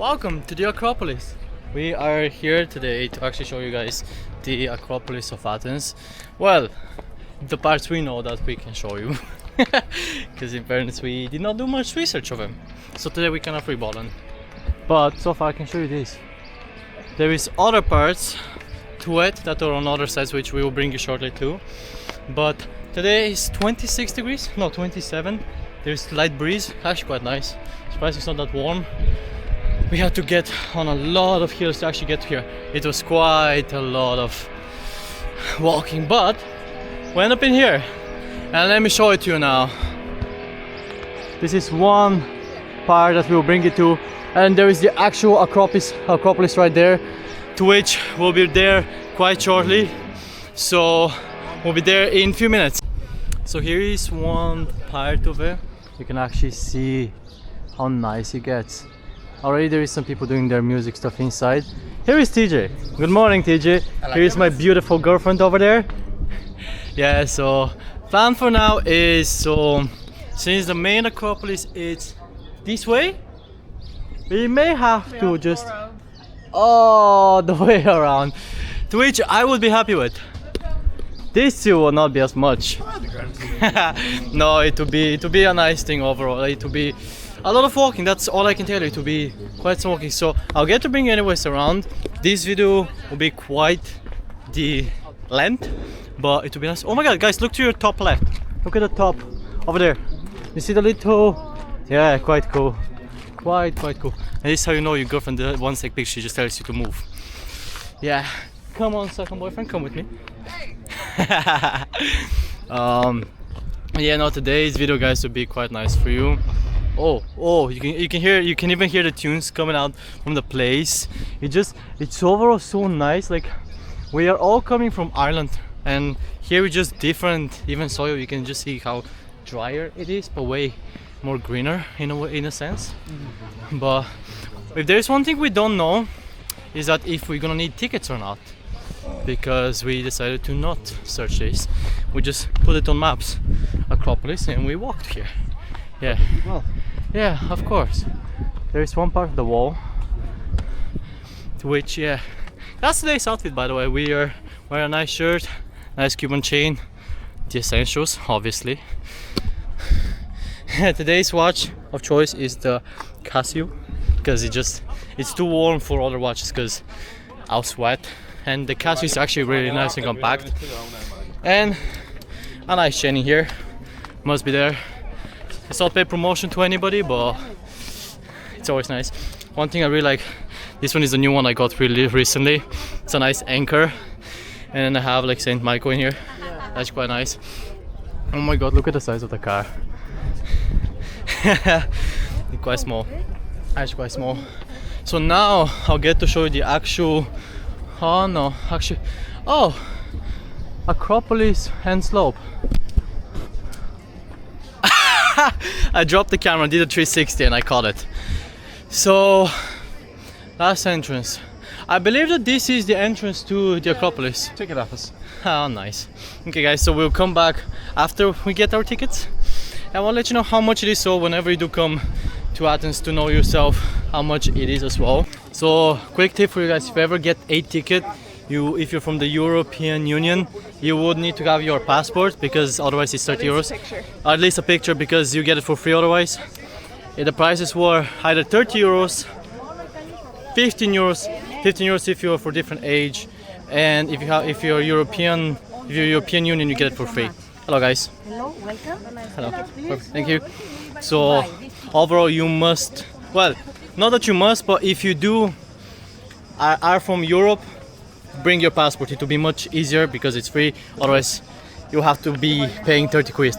Welcome to the Acropolis. We are here today to actually show you guys the Acropolis of Athens. Well, the parts we know that we can show you. Because in fairness we did not do much research of them. So today we kind of freeballing. But so far I can show you this. There is other parts to it that are on other sides which we will bring you shortly too. But today is 26 degrees, no 27. There's light breeze, actually quite nice. Surprised it's not that warm. We had to get on a lot of hills to actually get here. It was quite a lot of walking, but we end up in here. And let me show it to you now. This is one part that we will bring you to, and there is the actual Acropolis right there, to which we'll be there quite shortly. So we'll be there in a few minutes. So here is one part of it. You can actually see how nice it gets. Already there is some people doing their music stuff inside. Here is TJ. Good morning, TJ. Here is my beautiful girlfriend over there. Yeah, so plan for now is, so since the main Acropolis is this way, we may have to just the way around, to which I would be happy with. This two will not be as much. No, it will be a nice thing overall. It will be a lot of walking, that's all I can tell you. It will be quite some walking. So I'll get to bring you anyways around. This video will be quite the length, but it will be nice. Oh my god, guys, look to your top left. Look at the top over there. You see the little, yeah, quite cool. Quite cool. And this is how you know your girlfriend wants to take pictures, she just tells you to move. Yeah. Come on, second boyfriend, come with me. Yeah, no, today's video, guys, will be quite nice for you. Oh, you can even hear the tunes coming out from the place. It's overall so nice. Like, we are all coming from Ireland, and here we just different, even soil. You can just see how drier it is, but way more greener in a sense. But if there's one thing we don't know, is that if we're gonna need tickets or not, because we decided to not search this. We just put it on maps, Acropolis, and we walked here. Yeah. Yeah, of course. There is one part of the wall to which, yeah, that's today's outfit, by the way. We are wearing a nice shirt, nice Cuban chain, the essentials, obviously. Today's watch of choice is the Casio, because it's too warm for other watches because I'll sweat, and the Casio is actually really nice and compact. And a nice chain in here, must be there. It's not paid promotion to anybody, but it's always nice. One thing I really like, this one is the new one I got really recently. It's a nice anchor, and then I have like Saint Michael in here. That's quite nice. Oh my god, look at the size of the car. It's quite small. Actually quite small. So now I'll get to show you the actual, Acropolis and slope. I dropped the camera, did a 360, and I caught it. So last entrance. I believe that this is the entrance to the Acropolis. Ticket office. Oh, nice. Okay, guys, so we'll come back after we get our tickets, and we'll let you know how much it is. So whenever you do come to Athens, to know yourself how much it is as well. So quick tip for you guys: if you ever get a ticket, if you're from the European Union, you would need to have your passport, because otherwise it's 30 euros. At least a picture, because you get it for free otherwise. The prices were either 30 euros, 15 euros if you're for different age, and if you're European Union, you get it for free. Hello guys. Hello, welcome. Hello. Perfect. Thank you. So overall you must, well, not that you must, but if you are from Europe, bring your passport. It will be much easier because it's free, otherwise you have to be paying 30 quid.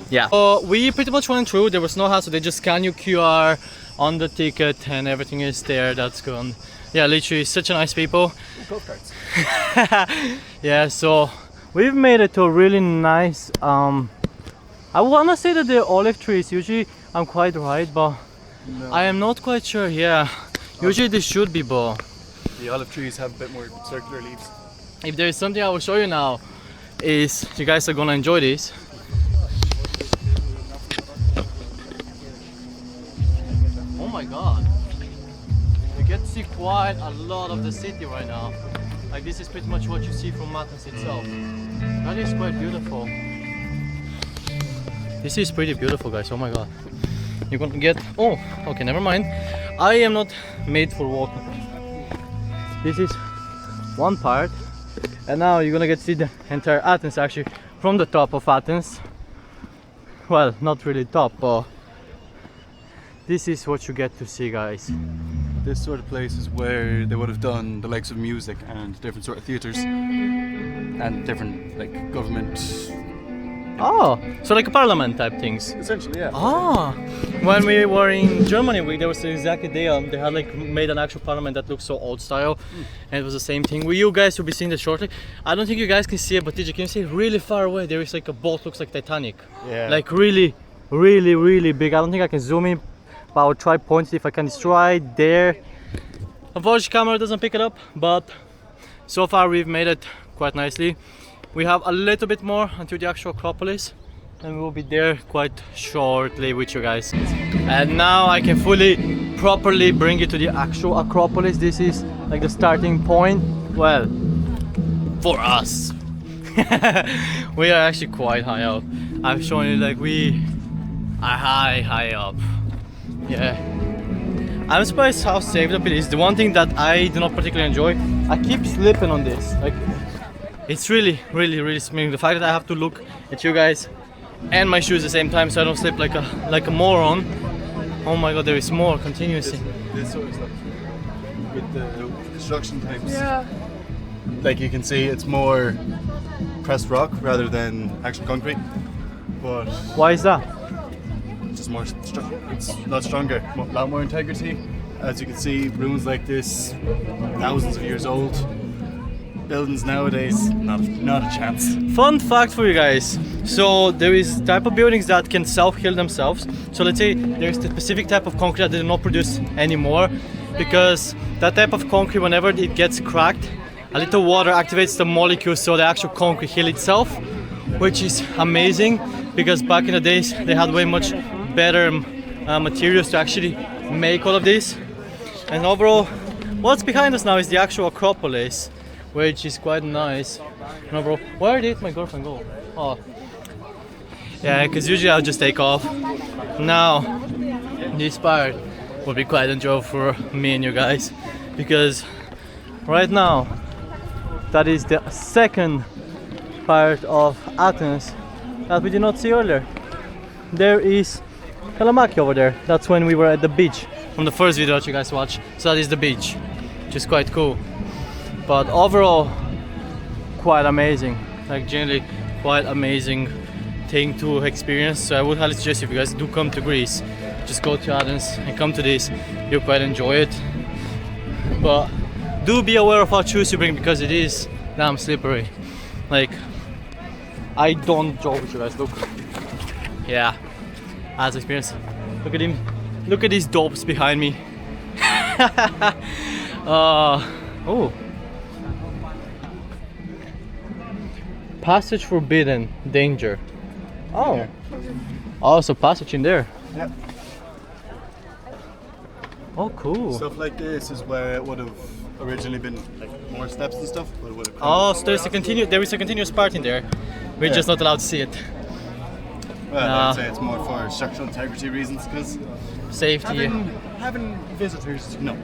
Yeah. So we pretty much went through, there was no hassle. They just scan your QR on the ticket and everything is there. That's gone. Yeah, literally such a nice people. Golf carts. Yeah, so we've made it to a really nice, I wanna say that the olive trees, usually I'm quite right, but no. I am not quite sure. Yeah, usually they should be, but the olive trees have a bit more circular leaves. If there is something I will show you now, is you guys are gonna enjoy this. Oh my god. see quite a lot of the city right now. Like this is pretty much what you see from Athens itself. That is quite beautiful. This is pretty beautiful, guys. Oh my god. You're gonna get... Oh, okay, never mind. I am not made for walking. This is one part. And now you're gonna get to see the entire Athens actually from the top of Athens. Well, not really top, but this is what you get to see, guys. This sort of place is where they would have done the likes of music and different sort of theatres and different like government. Oh, so like a parliament type things. Essentially, yeah. Ah, when we were in Germany, there was exactly they had like made an actual parliament that looks so old style, and it was the same thing. You guys will be seeing this shortly. I don't think you guys can see it, but did you can see really far away? There is like a boat, looks like Titanic. Yeah. Like really, really, really big. I don't think I can zoom in, but I'll try pointing if I can. It's right there. Unfortunately, camera doesn't pick it up, but so far we've made it quite nicely. We have a little bit more until the actual Acropolis, and we'll be there quite shortly with you guys. And now I can fully, properly bring you to the actual Acropolis. This is like the starting point. Well, for us. We are actually quite high up. I've shown you like we are high up. Yeah. I'm surprised how safe it is. The one thing that I do not particularly enjoy, I keep slipping on this. Like, it's really smooth. The fact that I have to look at you guys and my shoes at the same time so I don't slip like a moron. Oh my god, there is more continuously. This sort of stuff with the construction types. Yeah. Like you can see, it's more pressed rock rather than actual concrete. But Why is that? it's just more. It's a lot stronger, a lot more integrity. As you can see, rooms like this, thousands of years old. Buildings nowadays, not a chance. Fun fact for you guys. So there is type of buildings that can self-heal themselves. So let's say there's the specific type of concrete that they do not produce anymore, because that type of concrete, whenever it gets cracked, a little water activates the molecules so the actual concrete heals itself, which is amazing because back in the days they had way much better materials to actually make all of this. And overall, what's behind us now is the actual Acropolis, which is quite nice. No, bro, where did my girlfriend go? Oh, yeah, because usually I'll just take off. Now, this part will be quite enjoyable for me and you guys, because right now, that is the second part of Athens that we did not see earlier. There is Kalamaki over there. That's when we were at the beach from the first video that you guys watched. So that is the beach, which is quite cool. But overall, quite amazing. Like generally, quite amazing thing to experience. So I would highly suggest if you guys do come to Greece, just go to Athens and come to this. You'll quite enjoy it. But do be aware of what shoes you bring because it is damn slippery. Like, I don't joke with you guys. Look, yeah, as experience. Look at him. Look at these dopes behind me. Oh. Passage forbidden, danger. Oh. Yeah. Oh, so passage in there. Yep. Oh, cool. Stuff like this is where it would have originally been like more steps and stuff, but it would have come Oh, so there is a continuous part in there. We're Yeah. just not allowed to see it. Well, I'd say it's more for structural integrity reasons, because Safety having visitors, no,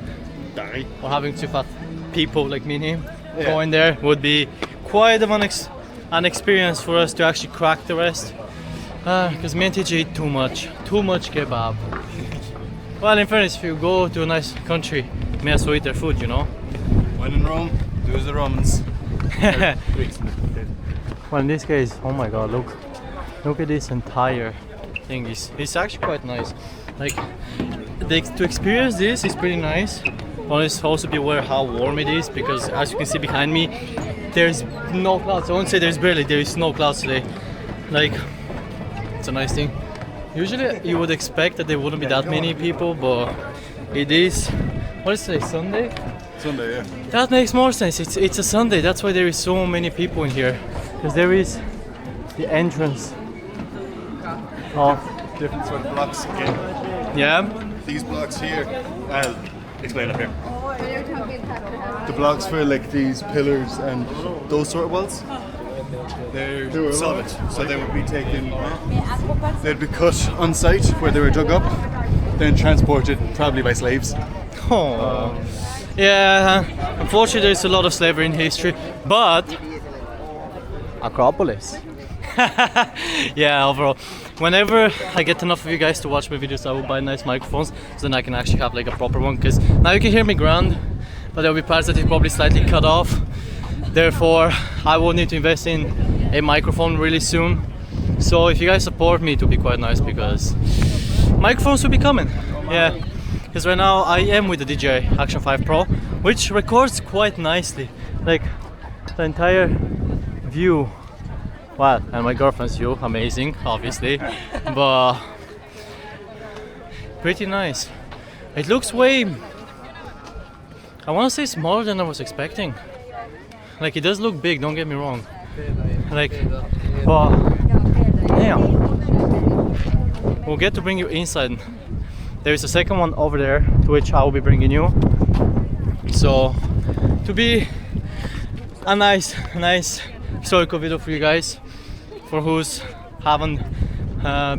die. or having two fat people like me and him Yeah. go in there would be quite of an experience for us to actually crack the rest. Because me and TJ eat too much kebab. Well, in fairness, if you go to a nice country, you may as well eat their food, you know? When in Rome, do as the Romans. Greeks. Well, in this case, oh my god, look at this entire thing. It's actually quite nice. Like, to experience this is pretty nice. But also be aware how warm it is, because as you can see behind me, there's no clouds. I won't say there is no clouds today. Like, it's a nice thing. Usually you would expect that there wouldn't be that many people, but it is, what is today, Sunday? Sunday, yeah. That makes more sense. It's a Sunday. That's why there is so many people in here. Because there is the entrance of, Different sort of blocks again. yeah. These blocks here, well, explain up here. The blocks for like these pillars and those sort of walls, they're solid, so they would be taken. They'd be cut on site where they were dug up, then transported probably by slaves. Oh. Yeah, unfortunately there's a lot of slavery in history, but Acropolis. Yeah, overall, whenever I get enough of you guys to watch my videos, I will buy nice microphones so then I can actually have like a proper one, because now you can hear me grand, but there will be parts that is probably slightly cut off. Therefore, I will need to invest in a microphone really soon. So if you guys support me, it will be quite nice, because microphones will be coming. Yeah, because right now I am with the DJI Action 5 Pro, which records quite nicely, like the entire view. Wow, and my girlfriend's view, amazing, obviously, but pretty nice. It looks way, I want to say, smaller than I was expecting. Like, it does look big, don't get me wrong. Like, but damn, we'll get to bring you inside. There is a second one over there, to which I will be bringing you. So, to be a nice historical video for you guys, for who's haven't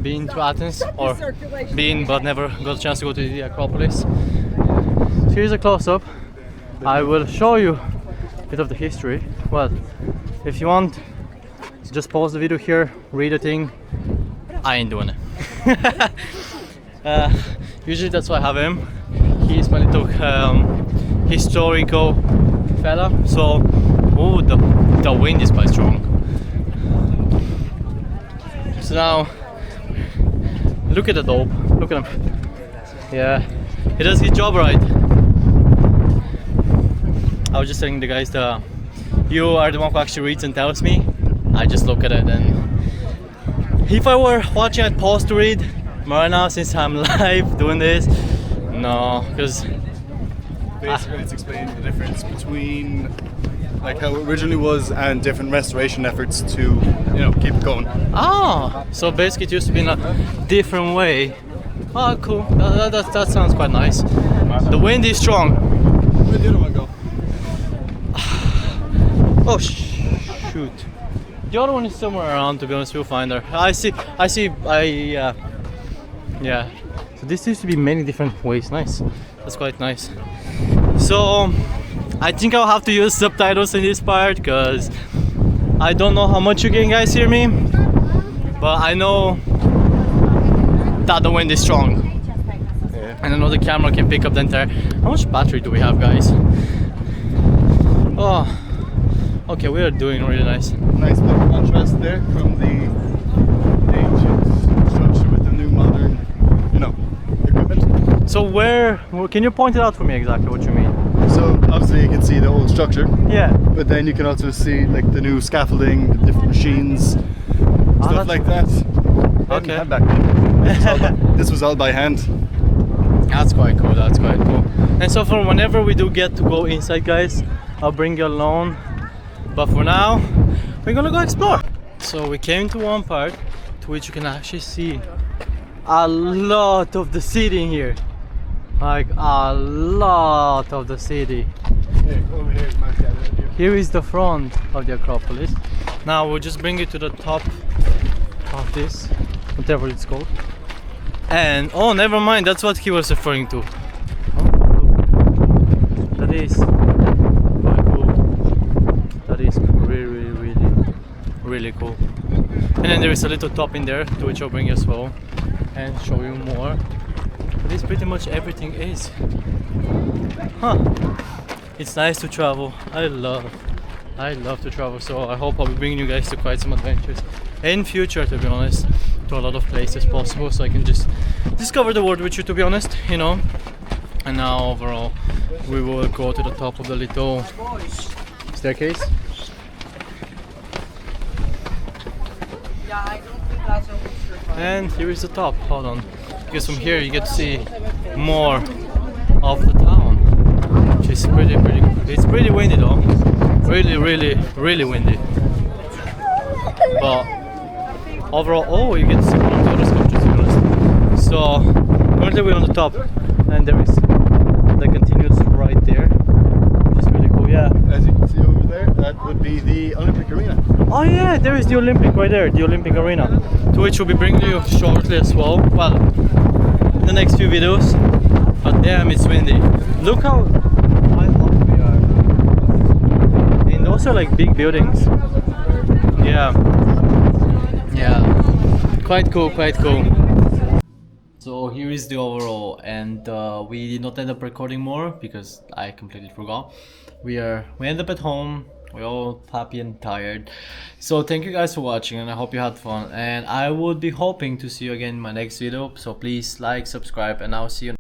been to Athens, or been but never got a chance to go to the Acropolis. So here's a close-up. I will show you a bit of the history. Well, if you want, just pause the video here, read the thing. I ain't doing it. Usually that's why I have him. He's my little historical fella. So, oh, the wind is quite strong. So now, look at the dope. Look at him. Yeah, he does his job right. I was just telling the guys that you are the one who actually reads and tells me. I just look at it, and if I were watching, I'd pause to read. But right now, since I'm live doing this, no, because basically it's explaining the difference between like how it originally was and different restoration efforts to, you know, keep it going. ah, so basically it used to be in a different way. Oh, cool. That sounds quite nice. The wind is strong. Where'd the other one go? Oh shoot! The other one is somewhere around. To be honest, we'll find her. Yeah. So this used to be many different ways. Nice. That's quite nice. So I think I'll have to use subtitles in this part, because I don't know how much you can guys hear me, but I know that the wind is strong. Yeah. And I know the camera can pick up the entire. How much battery do we have, guys? Oh, okay, we are doing really nice. Nice bit of contrast there from the ancient structure with the new modern, you know, equipment. So where can you point it out for me exactly what you mean? So obviously you can see the old structure, Yeah. but then you can also see like the new scaffolding, the different machines, stuff like that. Okay. And back then. This was all by hand. That's quite cool. That's quite cool. And so for whenever we do get to go inside, guys, I'll bring you along. But for now, we're gonna go explore. So we came to one part to which you can actually see a lot of the city in here. Like a lot of the city. Hey, over here is my view. Here is the front of the Acropolis. Now we'll just bring you to the top of this, whatever it's called. And oh, never mind, that's what he was referring to. Oh, look. That is quite cool. That is really cool. And then there is a little top in there to which I'll bring you as well and show you more. But this pretty much everything is. Huh. It's nice to travel. I love to travel, so I hope I'll be bringing you guys to quite some adventures in future, to be honest, to a lot of places possible, so I can just discover the world with you, to be honest, you know. And now overall we will go to the top of the little staircase. And here is the top. Hold on, because from here you get to see more of the town, which is pretty it's pretty windy though, really windy, but overall, oh, you get to see one of the other sculptures, to be honest. So currently we're on the top, and there is that continues right there, which is really cool. Yeah. As you can see over there, that would be the Olympic Arena. Oh yeah, there is the Olympic right there, the Olympic Arena, to which we'll be bringing you shortly as well. Well, in the next few videos. But damn, it's windy. Look how high up we are. And those are like big buildings. Yeah. Yeah. Quite cool, quite cool. So here is the overall, and we did not end up recording more because I completely forgot. We ended up at home. We're all happy and tired. So thank you guys for watching, and I hope you had fun. And I would be hoping to see you again in my next video. So please like, subscribe, and I'll see you.